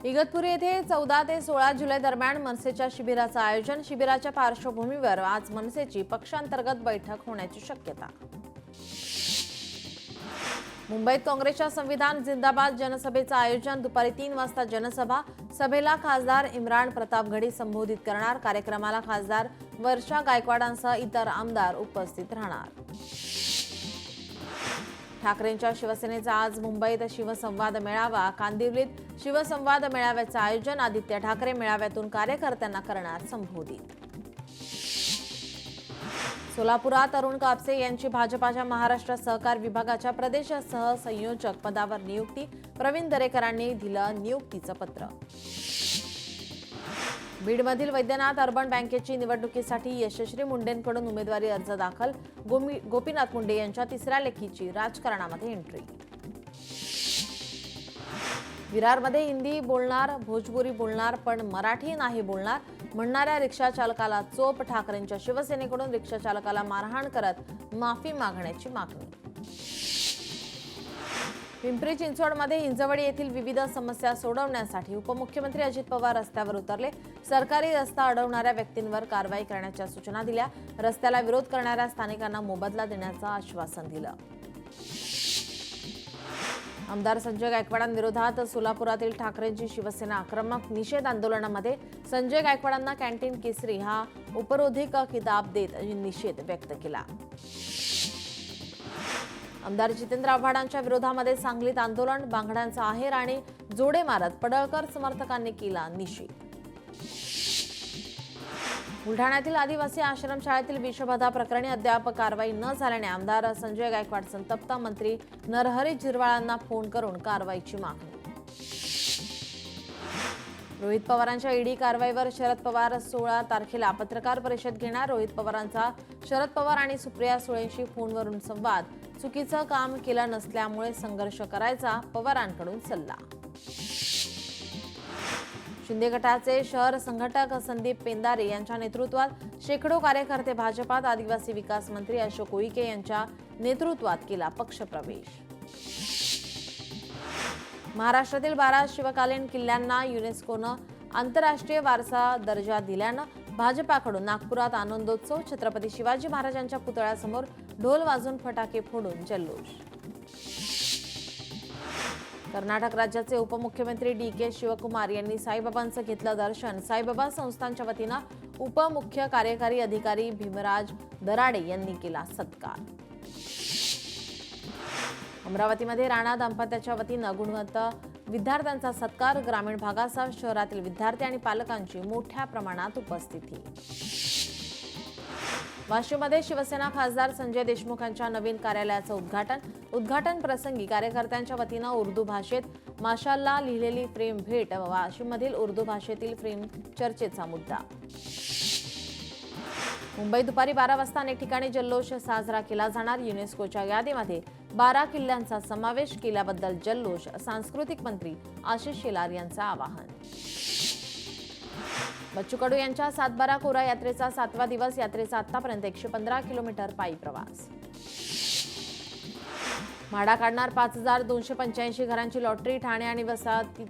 इगतपुरी येथे 14 ते 16 जुलै दरम्यान मनसेच्या शिबिराचं आयोजन. शिबिराच्या पार्श्वभूमीवर आज मनसेची पक्षांतर्गत बैठक होण्याची शक्यता. मुंबईत काँग्रेसच्या संविधान जिंदाबाद जनसभेचं आयोजन. दुपारी 3 वाजता जनसभा. सभेला खासदार इम्रान प्रतापगडी संबोधित करणार. कार्यक्रमाला खासदार वर्षा गायकवाडांसह इतर आमदार उपस्थित राहणार. ठाकरेंच्या शिवसेनेचा आज मुंबईत शिवसंवाद मेळावा. कांदिवलीत शिवसंवाद मेळाव्याचं आयोजन. आदित्य ठाकरे मेळाव्यातून कार्यकर्त्यांना करणार संबोधित. सोलापुरात अरुण कापसे यांची भाजपाच्या महाराष्ट्र सहकार विभागाच्या प्रदेश सहसंयोजक पदावर नियुक्ती. प्रवीण दरेकरांनी दिलं नियुक्तीचं पत्र. बीडमधील वैद्यनाथ अर्बन बँकेची निवडणुकीसाठी यशश्री मुंडेंकडून उमेदवारी अर्ज दाखल. गोपीनाथ मुंडे यांच्या तिसऱ्या लेखीची राजकारणामध्ये एंट्री. विरारमध्ये हिंदी बोलणार, भोजपुरी बोलणार पण मराठी नाही बोलणार म्हणणाऱ्या रिक्षा चालकाला चोप. ठाकरेंच्या शिवसेनेकडून रिक्षा चालकाला मारहाण करत माफी मागण्याची मागणी. पिंपरी चिंचवडमध्ये हिंजवडी येथील विविध समस्या सोडवण्यासाठी उपमुख्यमंत्री अजित पवार रस्त्यावर उतरले. सरकारी रस्ता अडवणाऱ्या व्यक्तींवर कारवाई करण्याच्या सूचना दिल्या. रस्त्याला विरोध करणाऱ्या स्थानिकांना मोबदला देण्याचं आश्वासन दिलं. आमदार संजय गायकवाडांविरोधात सोलापुरातील ठाकरेंची शिवसेना आक्रमक. निषेध आंदोलनामध्ये संजय गायकवाडांना कॅन्टीन केसरी हा उपरोधिक किताब देत निषेध व्यक्त केला. आमदार जितेंद्र आव्हाडांच्या विरोधामध्ये सांगलीत आंदोलन. बांगड्यांचा आहेर आणि जोडे मारत पडळकर समर्थकांनी केला निषेध. बुलढाण्यातील आदिवासी आश्रमशाळेतील विषबाधा प्रकरणी अद्याप कारवाई न झाल्याने आमदार संजय गायकवाड संतप्त. मंत्री नरहरी झिरवाळांना फोन करून कारवाईची मागणी. रोहित पवारांच्या ईडी कारवाईवर शरद पवार 16 तारखेला पत्रकार परिषद घेणार. रोहित पवारांचा शरद पवार आणि सुप्रिया सुळेंशी फोनवरून संवाद. चुकीचं काम केलं नसल्यामुळे संघर्ष करायचा पवारांकडून सल्ला. शिंदे गटाचे शहर संघटक संदीप पेंदारे यांच्या नेतृत्वात शेकडो कार्यकर्ते भाजपात. आदिवासी विकास मंत्री अशोक उईके यांच्या नेतृत्वात केला पक्षप्रवेश. महाराष्ट्रातील 12 शिवकालीन किल्ल्यांना युनेस्कोनं आंतरराष्ट्रीय वारसा दर्जा दिल्यानं भाजपाकडून नागपुरात आनंदोत्सव. छत्रपती शिवाजी महाराजांच्या पुतळ्यासमोर ढोल वाजून फटाके फोडून जल्लोष. कर्नाटक राज्याचे उपमुख्यमंत्री डी.के. शिवकुमार यांनी साईबाबांचं घेतलं दर्शन. साईबाबा संस्थांच्या वतीनं उपमुख्य कार्यकारी अधिकारी भीमराज दराडे यांनी केला सत्कार. अमरावतीमध्ये राणा दाम्पत्याच्या वतीनं गुणवंत विद्यार्थ्यांचा सत्कार. ग्रामीण भागासह शहरातील विद्यार्थी आणि पालकांची मोठ्या प्रमाणात उपस्थिती. वाशिममध्ये शिवसेना खासदार संजय देशमुख यांच्या नवीन कार्यालयाचं उद्घाटन प्रसंगी कार्यकर्त्यांच्या वतीनं उर्दू भाषेत माशाल्लाह लिहिलेली फ्रेम भेट. वाशिममधील उर्दू भाषेतील फ्रेम चर्चेचा मुद्दा. मुंबईत दुपारी 12 वाजता अनेक ठिकाणी जल्लोष साजरा केला जाणार. युनेस्कोच्या यादीमध्ये 12 किल्ल्यांचा समावेश केल्याबद्दल जल्लोष. सांस्कृतिक मंत्री आशिष शेलार यांचं आवाहन. बच्चू कडू यांच्या सातबारा कोरा यात्रेचा 7वा दिवस. यात्रेचा आतापर्यंत 115 किलोमीटर पायी प्रवास. म्हाडा काढणार 5285 घरांची लॉटरी. ठाणे आणि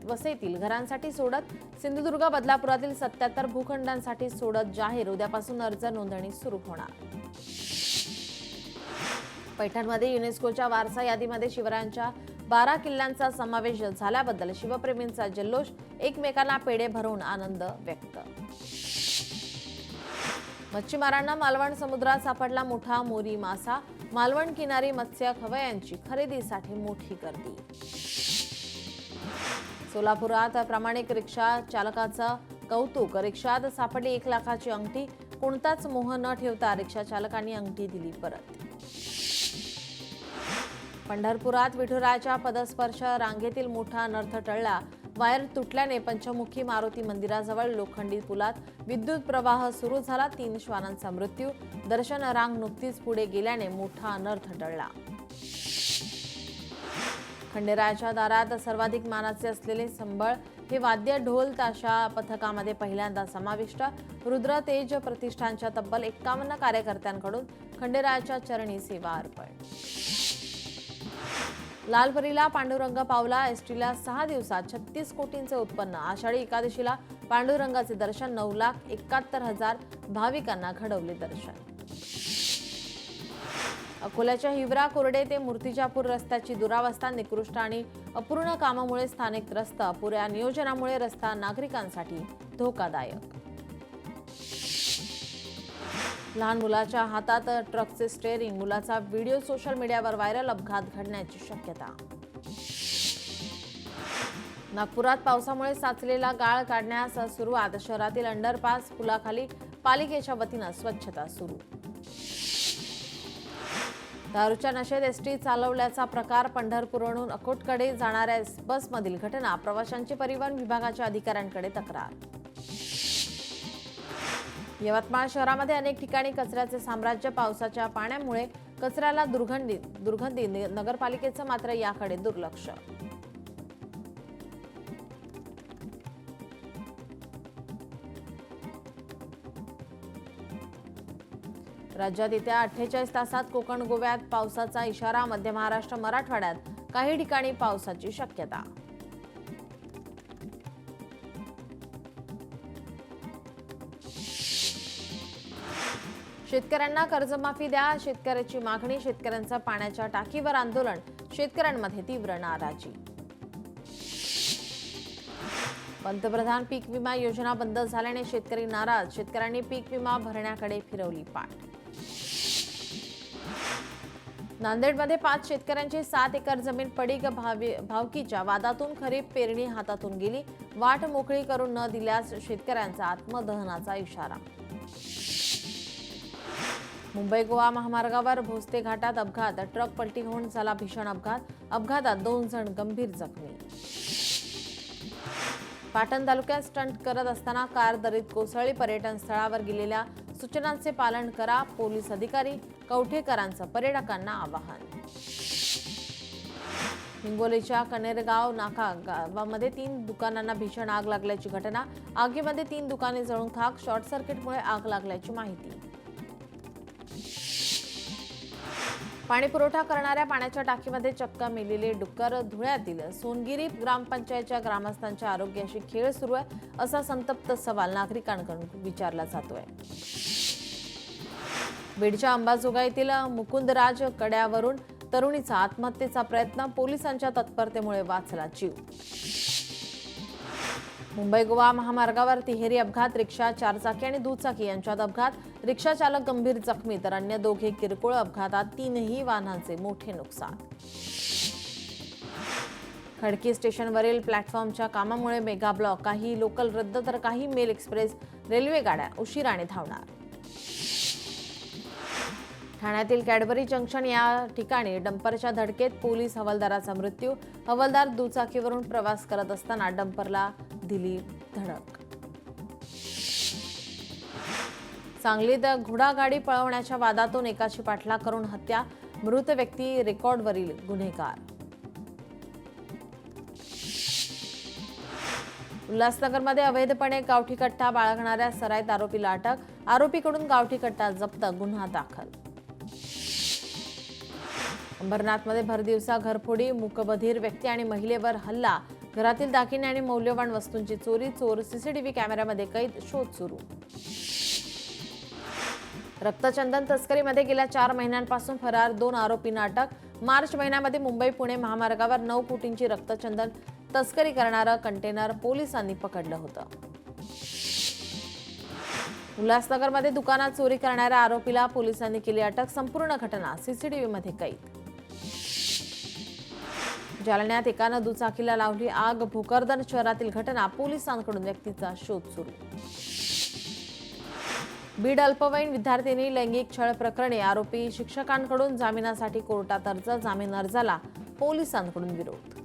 वसईतील घरांसाठी सोडत. सिंधुदुर्ग बदलापुरातील 77 भूखंडांसाठी सोडत जाहीर. उद्यापासून अर्ज नोंदणी सुरू होणार. पैठणमध्ये युनेस्कोच्या वारसा यादीमध्ये शिवरायांच्या 12 किल्ल्यांचा समावेश झाल्याबद्दल शिवप्रेमींचा जल्लोष. एकमेकांना पेढे भरून आनंद व्यक्त. मच्छीमारांना मालवण समुद्रात सापडला मोठा मोरी मासा. मालवण किनारी मत्स्य खवयांची खरेदीसाठी मोठी गर्दी. सोलापुरात प्रामाणिक रिक्षा चालकाचं कौतुक. रिक्षात सापडली 1 लाखाची अंगठी. कोणताच मोह न ठेवता रिक्षा चालकांनी अंगठी दिली परत. पंढरपुरात विठुरायाच्या पदस्पर्श रांगेतील मोठा अनर्थ टळला. वायर तुटल्याने पंचमुखी मारुती मंदिराजवळ लोखंडी पुलात विद्युत प्रवाह सुरू झाला. 3 श्वानांचा मृत्यू. दर्शन रांग नुकतीच पुढे गेल्याने मोठा अनर्थ टळला. खंडेरायाच्या दारात सर्वाधिक मानाचे असलेले संबळ हे वाद्य ढोल ताशा पथकामध्ये पहिल्यांदा समाविष्ट. रुद्र तेज प्रतिष्ठानच्या तब्बल 51 कार्यकर्त्यांकडून खंडेरायाच्या चरणी सेवा अर्पण. लालपरीला पांडुरंग पावला. एसटीला 6 दिवसात 36 कोटींचे उत्पन्न. आषाढी एकादशीला पांडुरंगाचे दर्शन. 9,71,000 भाविकांना घडवले दर्शन. अकोल्याच्या हिवरा कोरडे ते मूर्तिजापूर रस्त्याची दुरावस्था. निकृष्ट आणि अपूर्ण कामामुळे स्थानिक त्रस्त. अपुऱ्या नियोजनामुळे रस्ता नागरिकांसाठी धोकादायक. लहान मुलाच्या हातात ट्रकचे स्टेअरिंग. मुलाचा व्हिडिओ सोशल मीडियावर व्हायरल. अपघात घडण्याची शक्यता. नागपुरात पावसामुळे साचलेला गाळ काढण्यास सुरुवात. शहरातील अंडरपास पुलाखाली पालिकेच्या वतीनं स्वच्छता सुरू. दारूच्या नशेत एसटी चालवल्याचा प्रकार. पंढरपूरहून अकोटकडे जाणाऱ्या बसमधील घटना. प्रवाशांची परिवहन विभागाच्या अधिकाऱ्यांकडे तक्रार. यवतमाळ शहरामध्ये अनेक ठिकाणी कचऱ्याचे साम्राज्य. पावसाच्या पाण्यामुळे कचऱ्याला दुर्गंधी. नगरपालिकेचं मात्र याकडे दुर्लक्ष. राज्यात येत्या 48 तासात कोकण गोव्यात पावसाचा इशारा. मध्य महाराष्ट्र मराठवाड्यात काही ठिकाणी पावसाची शक्यता. शेतकऱ्यांना कर्जमाफी द्या. शेतकऱ्याची मागणी. शेतकऱ्यांचं पाण्याच्या टाकीवर आंदोलन. शेतकऱ्यांमध्ये तीव्र नाराजी. पंतप्रधान पीक विमा योजना बंद झाल्याने शेतकरी नाराज. शेतकऱ्यांनी पीक विमा भरण्याकडे फिरवली पाठ. नांदेडमध्ये 5 शेतकऱ्यांची 7 एकर जमीन पडीक. भावकीच्या वादातून खरीप पेरणी हातातून गेली. वाट मोकळी करून न दिल्यास शेतकऱ्यांचा आत्मदहनाचा इशारा. मुंबई गोवा महामार्गावर भोसते घाटात अपघात. ट्रक पलटी होऊन झाला भीषण अपघात. अपघातात 2 जण गंभीर जखमी. पाटण तालुक्यात स्टंट करत असताना कार दरीत कोसळली. पर्यटन स्थळावर गेलेल्या सूचनांचे पालन करा. पोलीस अधिकारी कवठेकरांचं पर्यटकांना आवाहन. हिंगोलीच्या कनेरगाव नाका गावामध्ये 3 दुकानांना भीषण आग लागल्याची घटना. आगीमध्ये 3 दुकाने जळून खाक. शॉर्ट सर्किटमुळे आग लागल्याची माहिती. पाणी पुरवठा करणाऱ्या पाण्याच्या टाकीमध्ये चक्क मेलेले डुक्कर. धुळ्यातील सोनगिरी ग्रामपंचायतच्या ग्रामस्थांच्या आरोग्याशी खेळ सुरू आहे असा संतप्त सवाल नागरिकांकडून विचारला जातोय. बीडच्या अंबाजोगाईतील मुकुंदराज कड्यावरून तरुणीचा आत्महत्येचा प्रयत्न. पोलिसांच्या तत्परतेमुळे वाचला जीव. मुंबई गोवा महामार्गावर तिहेरी अपघात. रिक्षा, 4 चाकी आणि दुचाकी यांच्यात अपघात. रिक्षा चालक गंभीर जखमी तर अन्य 2 किरकोळ. अपघातात 3ही वाहनांचे मोठे नुकसान. खडकी स्टेशनवरील प्लॅटफॉर्मच्या कामामुळे मेगा ब्लॉक. काही लोकल रद्द तर काही मेल एक्सप्रेस रेल्वे गाड्या उशिराने धावणार. ठाण्यातील कॅडबरी जंक्शन या ठिकाणी डंपरच्या धडकेत पोलीस हवालदाराचा मृत्यू. हवालदार दुचाकीवरून प्रवास करत असताना डंपरला दिली धडक. सांगलीत घोडागाडी पळवण्याच्या वादातून एकाची पाठलाग करून हत्या. मृत व्यक्ती रेकॉर्डवरील गुन्हेगार. उल्हासनगरमध्ये अवैधपणे गावठी कट्टा बाळगणाऱ्या सराईत आरोपीला अटक. आरोपीकडून गावठी कट्टा जप्त. गुन्हा दाखल. अंबरनाथमध्ये भरदिवसा घरफोडी. मूकबधीर व्यक्ती आणि महिलेवर हल्ला. घरातील दागिने आणि मौल्यवान वस्तूंची चोरी. चोर सीसीटीव्ही कॅमेऱ्यामध्ये कैद. शोध सुरू. रक्तचंदन तस्करीमध्ये गेल्या 4 महिन्यांपासून फरार 2 आरोपींना अटक. मार्च महिन्यामध्ये मुंबई पुणे महामार्गावर 9 कोटींची रक्तचंदन तस्करी करणारं कंटेनर पोलिसांनी पकडलं होतं. उल्हासनगरमध्ये दुकानात चोरी करणाऱ्या आरोपीला पोलिसांनी केली अटक. संपूर्ण घटना सीसीटीव्हीमध्ये कैद. जालन्यात एकानं दुचाकीला लावली आग. भोकरदन शहरातील घटना. पोलिसांकडून व्यक्तीचा शोध सुरू. बीड अल्पवयीन विद्यार्थिनी लैंगिक छळ प्रकरणी आरोपी शिक्षकांकडून जामिनासाठी कोर्टात अर्ज. जामीन अर्जाला पोलिसांकडून विरोध.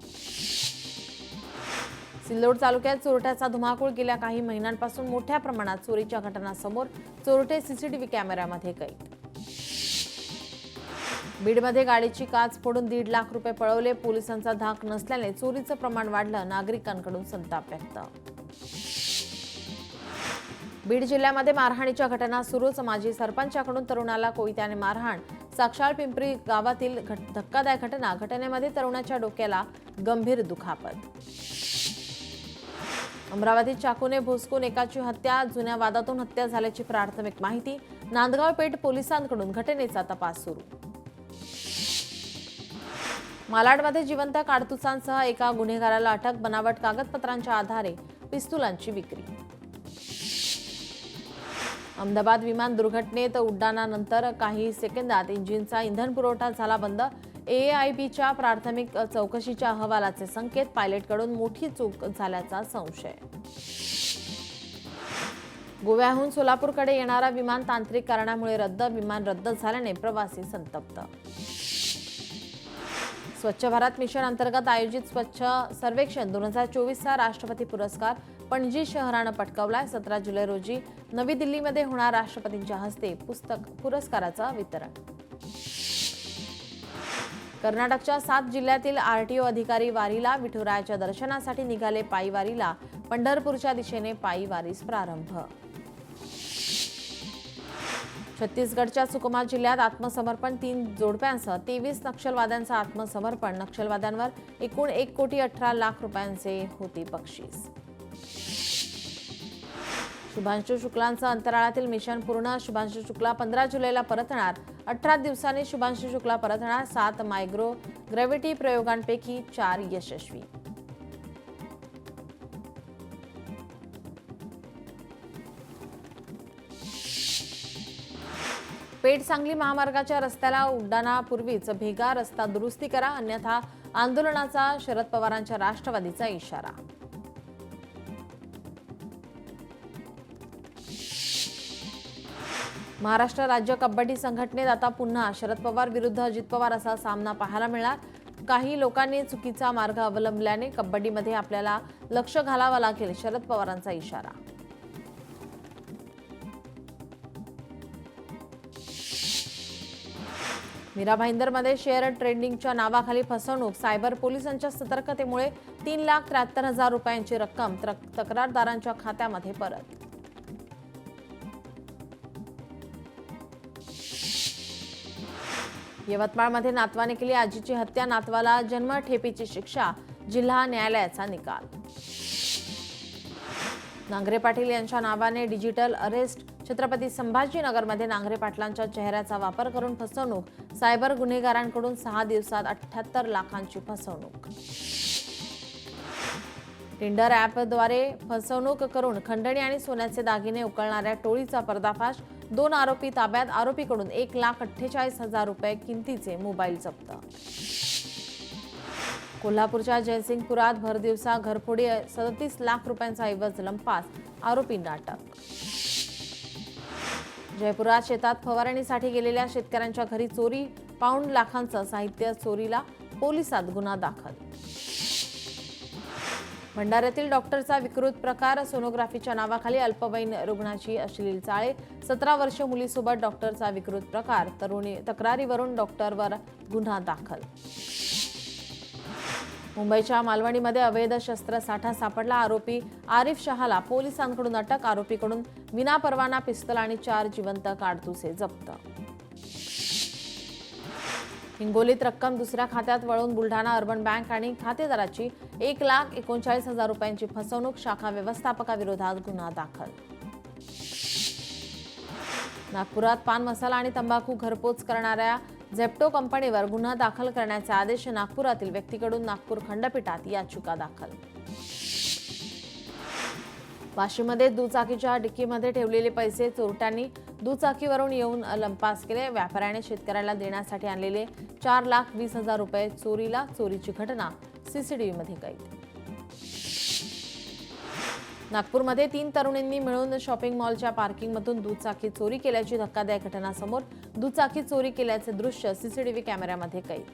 सिल्लोड तालुक्यात चोरट्याचा धुमाकूळ. गेल्या काही महिन्यांपासून मोठ्या प्रमाणात चोरीच्या घटना समोर. चोरटे सीसीटीव्ही कॅमेऱ्यामध्ये कैद. बीडमध्ये गाडीची काच फोडून 1.5 लाख रुपये पळवले. पोलिसांचा धाक नसल्याने चोरीचं प्रमाण वाढलं. नागरिकांकडून संताप व्यक्त. बीड जिल्ह्यामध्ये मारहाणीच्या घटना सुरूच. माजी सरपंचाकडून तरुणाला कोयत्याने मारहाण. साक्षाळ पिंपरी गावातील धक्कादायक घटना. घटनेमध्ये तरुणाच्या डोक्याला गंभीर दुखापत. अमरावतीत चाकूने भोसकून एकाची हत्या. जुन्या वादातून हत्या झाल्याची प्राथमिक माहिती. नांदगाव पेठ पोलिसांकडून घटनेचा तपास सुरू. मालाडमध्ये जिवंत काडतुसांसह एका गुन्हेगाराला अटक. बनावट कागदपत्रांच्या आधारे पिस्तुलांची विक्री. अहमदाबाद विमान दुर्घटनेत उड्डाणानंतर काही सेकंदात इंजिनचा इंधन पुरवठा झाला बंद. AAIBच्या प्राथमिक चौकशीच्या अहवालाचे संकेत. पायलटकडून मोठी चूक झाल्याचा संशय. गोव्याहून सोलापूरकडे येणारा विमान तांत्रिक कारणामुळे रद्द. विमान रद्द झाल्याने प्रवासी संतप्त. स्वच्छ भारत मिशन अंतर्गत आयोजित स्वच्छ सर्वेक्षण 2024चा राष्ट्रपती पुरस्कार पणजी शहरानं पटकावलाय. 17 जुलै रोजी नवी दिल्लीमध्ये होणार राष्ट्रपतींच्या हस्ते पुरस्काराचं वितरण. कर्नाटकच्या 7 जिल्ह्यातील RTO अधिकारी वारीला. विठुरायाच्या दर्शनासाठी निघाले पायी वारीला. पंढरपूरच्या दिशेने पायी वारीस प्रारंभ. छत्तीसगडच्या सुकमा जिल्ह्यात आत्मसमर्पण. 3 जोडप्यांसह 23 नक्षलवाद्यांचं आत्मसमर्पण. नक्षलवाद्यांवर एकूण 1,18,00,000 रुपयांचे होते बक्षीस. शुभांशु शुक्लांचं अंतराळातील मिशन पूर्ण. शुभांशु शुक्ला 15 जुलैला परतणार. 18 दिवसांनी शुभांशु शुक्ला परतणार. 7 मायक्रो ग्रॅव्हिटी प्रयोगांपैकी 4 यशस्वी. पेठ सांगली महामार्गाच्या रस्त्याला उड्डाणापूर्वीच भेगा रस्ता दुरुस्ती करा, अन्यथा आंदोलनाचा शरद पवारांच्या राष्ट्रवादीचा इशारा. महाराष्ट्र राज्य कबड्डी संघटनेत आता पुन्हा शरद पवार विरुद्ध अजित पवार असा सामना पाहायला मिळणार. काही लोकांनी चुकीचा मार्ग अवलंबल्याने कबड्डीमध्ये आपल्याला लक्ष घालावं लागेल, शरद पवारांचा इशारा. मीरा भाईंदरमध्ये शेअर ट्रेडिंगच्या नावाखाली फसवणूक. सायबर पोलिसांच्या सतर्कतेमुळे 3,73,000 रुपयांची रक्कम तक्रारदारांच्या खात्यामध्ये परत. यवतमाळमध्ये नातवाने केली आजीची हत्या. नातवाला जन्मठेपेची शिक्षा. जिल्हा न्यायालयाचा निकाल. नांगरे पाटील यांच्या नावाने डिजिटल अरेस्ट. छत्रपती संभाजीनगरमध्ये नांगरे पाटलांच्या चेहऱ्याचा वापर करून फसवणूक. सायबर गुन्हेगारांकडून 6 दिवसात 78 लाखांची फसवणूक. टिंडर ॲपद्वारे फसवणूक करून खंडणी आणि सोन्याचे दागिने उकळणाऱ्या टोळीचा पर्दाफाश. 2 आरोपी ताब्यात. आरोपीकडून 1,48,000 रुपये किमतीचे मोबाईल जप्त. कोल्हापूरच्या जयसिंगपुरात भरदिवसा घरफोडी. 37 लाख रुपयांचा ऐवज लंपास. आरोपींना अटक. जयपुरात शेतात फवारणीसाठी गेलेल्या शेतकऱ्यांच्या घरी चोरी. पाऊण लाखांचं साहित्य चोरीला. पोलिसात गुन्हा दाखल. भंडाऱ्यातील डॉक्टरचा विकृत प्रकार. सोनोग्राफीच्या नावाखाली अल्पवयीन रुग्णाची अश्लील चाळे. 17 वर्षीय मुलीसोबत डॉक्टरचा विकृत प्रकार. तक्रारीवरून डॉक्टरवर गुन्हा दाखल. मुंबईच्या मालवणीमध्ये अवैध शस्त्रसाठा सापडला. आरोपी आरिफ शहाला पोलिसांकडून अटक. आरोपीकडून विनापरवाना पिस्तल आणि 4 जिवंत काडतुसे जप्त. हिंगोलीत रक्कम दुसऱ्या खात्यात वळवून बुलढाणा अर्बन बँक आणि खातेदाराची 1,39,000 रुपयांची फसवणूक. शाखा व्यवस्थापकाविरोधात गुन्हा दाखल. नागपुरात पान मसाला आणि तंबाखू घरपोच करणाऱ्या झेप्टो कंपनीवर गुन्हा दाखल करण्याचे आदेश. नागपुरातील व्यक्तीकडून नागपूर खंडपीठात याचिका दाखल. वाशीमध्ये दुचाकीच्या डिक्कीमध्ये ठेवलेले पैसे चोरट्यांनी दुचाकीवरून येऊन लंपास केले. व्यापाऱ्याने शेतकऱ्याला देण्यासाठी आणलेले 4,20,000 रुपये चोरीला. चोरीची घटना CCTVमध्ये कैद. नागपूरमध्ये 3 तरुणींनी मिळून शॉपिंग मॉलच्या पार्किंगमधून दुचाकी चोरी केल्याची धक्कादायक घटना समोर. दुचाकी चोरी केल्याचे दृश्य CCTV कॅमेऱ्यामध्ये कैद.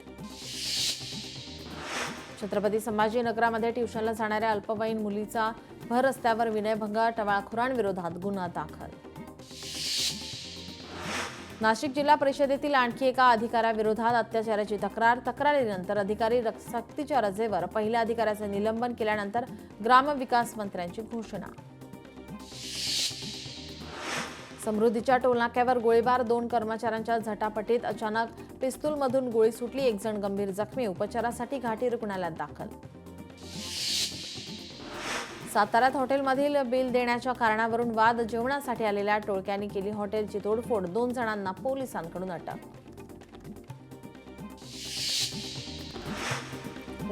छत्रपती संभाजीनगरामध्ये ट्युशनला जाणाऱ्या अल्पवयीन मुलीचा भर रस्त्यावर विनयभंग. टवाळखोरांविरोधात गुन्हा दाखल. नाशिक जिल्हा परिषदेतील आणखी एका अधिकाऱ्याविरोधात अत्याचाराची तक्रार. तक्रारीनंतर अधिकारी सक्तीच्या रजेवर. पहिल्या अधिकाऱ्याचे निलंबन केल्यानंतर ग्रामविकास मंत्र्यांची घोषणा. समृद्धीच्या टोलनाक्यावर गोळीबार, 2 कर्मचाऱ्यांच्या झटापटीत अचानक पिस्तूलमधून गोळी सुटली, 1 जण गंभीर जखमी, उपचारासाठी घाटी रुग्णालयात दाखल. साताऱ्यात हॉटेलमधील बिल देण्याच्या कारणावरून वाद, जेवणासाठी आलेल्या टोळक्यांनी केली हॉटेलची तोडफोड, 2 जणांना पोलिसांकडून अटक.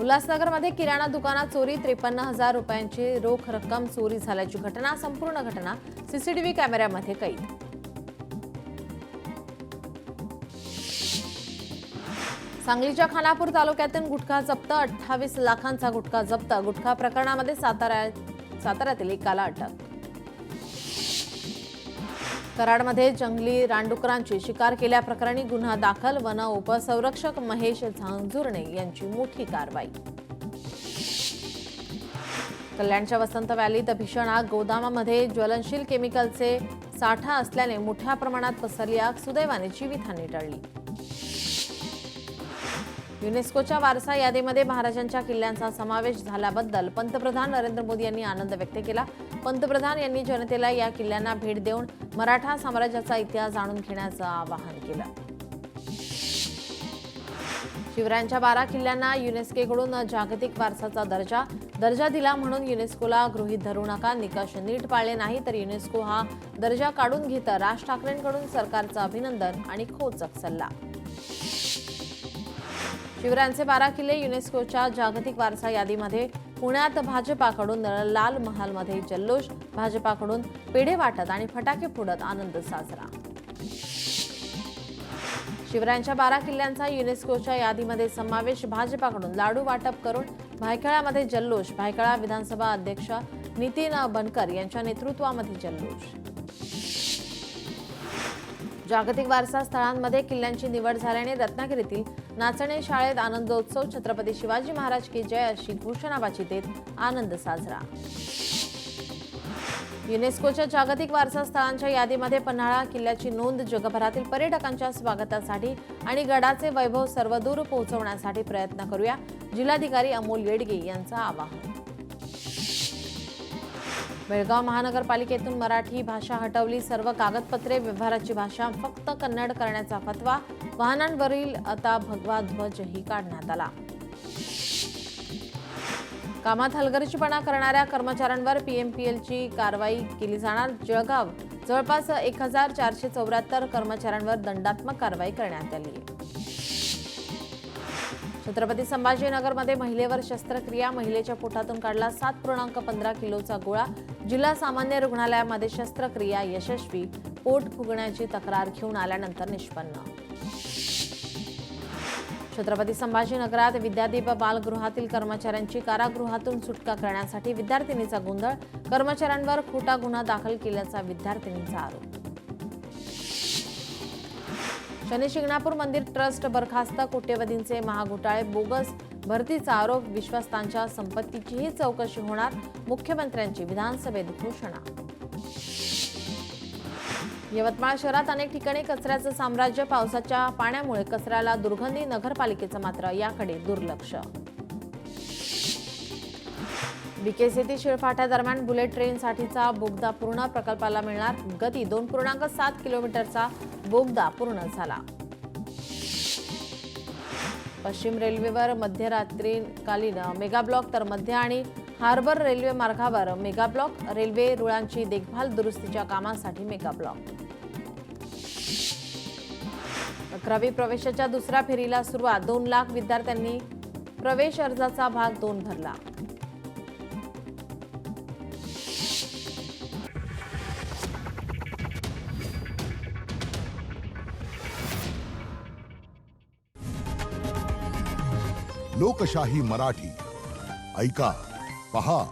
उल्हासनगरमध्ये किराणा दुकानात चोरी, 53,000 रुपयांची रोख रक्कम चोरी झाल्याची घटना. संपूर्ण घटना सीसीटीव्ही कॅमेऱ्यामध्ये कैद. सांगलीच्या खानापूर तालुक्यातून गुटखा जप्त, 28 लाखांचा गुटखा जप्त. गुटखा प्रकरणामध्ये साताऱ्यातील एकाला अटक. कराडमध्ये जंगली रानडुकरांची शिकार केल्याप्रकरणी गुन्हा दाखल, वन उपसंरक्षक महेश झांजुर्णे यांची मोठी कारवाई. कल्याणच्या वसंत व्हॅलीत भीषण आग, गोदामामध्ये ज्वलनशील केमिकलचे साठा असल्याने मोठ्या प्रमाणात पसरली आग, सुदैवाने जीवितहानी टळली. युनेस्कोच्या वारसा यादीमध्ये महाराजांच्या किल्ल्यांचा समावेश झाल्याबद्दल पंतप्रधान नरेंद्र मोदी यांनी आनंद व्यक्त केला. पंतप्रधान यांनी जनतेला या किल्ल्यांना भेट देऊन मराठा साम्राज्याचा इतिहास जाणून घेण्याचं आवाहन केलं. शिवरायांच्या 12 किल्ल्यांना युनेस्कोकडून जागतिक वारसाचा दर्जा दिला म्हणून युनेस्कोला गृहीत धरू नका. निकष नीट पाळले नाही तर युनेस्को हा दर्जा काढून घेतं. राज ठाकरेंकडून सरकारचं अभिनंदन आणि खोचक सल्ला. शिवरायांचे 12 किल्ले युनेस्कोच्या जागतिक वारसा यादीमध्ये. पुण्यात भाजपाकडून लाल महालमध्ये जल्लोष, भाजपाकडून पेढे वाटत आणि फटाके फोडत आनंद साजरा. शिवरायांच्या 12 किल्ल्यांचा युनेस्कोच्या यादीमध्ये समावेश, भाजपाकडून लाडू वाटप करून भायखळ्यामध्ये जल्लोष. भायखळा विधानसभा अध्यक्ष नितीन बनकर यांच्या नेतृत्वामध्ये जल्लोष. जागतिक वारसा स्थळांमध्ये किल्ल्यांची निवड झाल्याने रत्नागिरीतील नाचणे शाळेत आनंदोत्सव. छत्रपती शिवाजी महाराज की जय अशी घोषणाबाजी देत आनंद साजरा. युनेस्कोच्या जागतिक वारसा स्थळांच्या यादीमध्ये पन्हाळा किल्ल्याची नोंद. जगभरातील पर्यटकांच्या स्वागतासाठी आणि गडाचे वैभव सर्वदूर पोहोचवण्यासाठी प्रयत्न करूया, जिल्हाधिकारी अमोल येडगे यांचं आवाहन. बेळगाव महानगरपालिकेतून मराठी भाषा हटवली, सर्व कागदपत्रे व्यवहाराची भाषा फक्त कन्नड करण्याचा फतवा. वाहनांवरील आता भगवा ध्वजही काढण्यात आला. कामात हलगर्जीपणा करणाऱ्या कर्मचाऱ्यांवर पीएमपीएलची कारवाई केली जाणार. जळगाव जवळपास 1474 कर्मचाऱ्यांवर दंडात्मक कारवाई करण्यात आली. छत्रपती संभाजीनगरमध्ये महिलेवर शस्त्रक्रिया, महिलेच्या पोटातून काढला 7.15 किलोचा गोळा. जिल्हा सामान्य रुग्णालयामध्ये शस्त्रक्रिया यशस्वी, पोट फुगण्याची तक्रार घेऊन आल्यानंतर निष्पन्न. छत्रपती संभाजीनगरात विद्यादीप बालगृहातील कर्मचाऱ्यांची कारागृहातून सुटका करण्यासाठी विद्यार्थिनीचा गोंधळ, कर्मचाऱ्यांवर खोटा गुन्हा दाखल केल्याचा विद्यार्थिनीचा आरोप. शनी शिंगणापूर मंदिर ट्रस्ट बरखास्त, कोट्यवधींचे महाघोटाळे, बोगस भरतीचा आरोप, विश्वस्तांच्या संपत्तीचीही चौकशी होणार, मुख्यमंत्र्यांची विधानसभेत घोषणा. यवतमाळ शहरात अनेक ठिकाणी कचऱ्याचं साम्राज्य, पावसाच्या पाण्यामुळे कचऱ्याला दुर्गंधी, नगरपालिकेचं मात्र याकडे दुर्लक्ष. बीकेसी ते शिळफाटा दरम्यान बुलेट ट्रेनसाठीचा बोगदा पूर्ण, प्रकल्पाला मिळणार गती. 2.7 किलोमीटरचा बोगदा पूर्ण झाला. पश्चिम रेल्वेवर मध्यरात्रीकालीन मेगाब्लॉक तर मध्य आणि हार्बर रेल्वे मार्गावर मेगाब्लॉक. रेल्वे रुळांची देखभाल दुरुस्तीच्या कामासाठी मेगाब्लॉक. 11वी प्रवेशाच्या दुसऱ्या फेरीला सुरुवात, 2 लाख विद्यार्थ्यांनी प्रवेश अर्जाचा भाग 2 भरला. लोकशाही मराठी ऐका, पहा,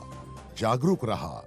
जागरूक रहा.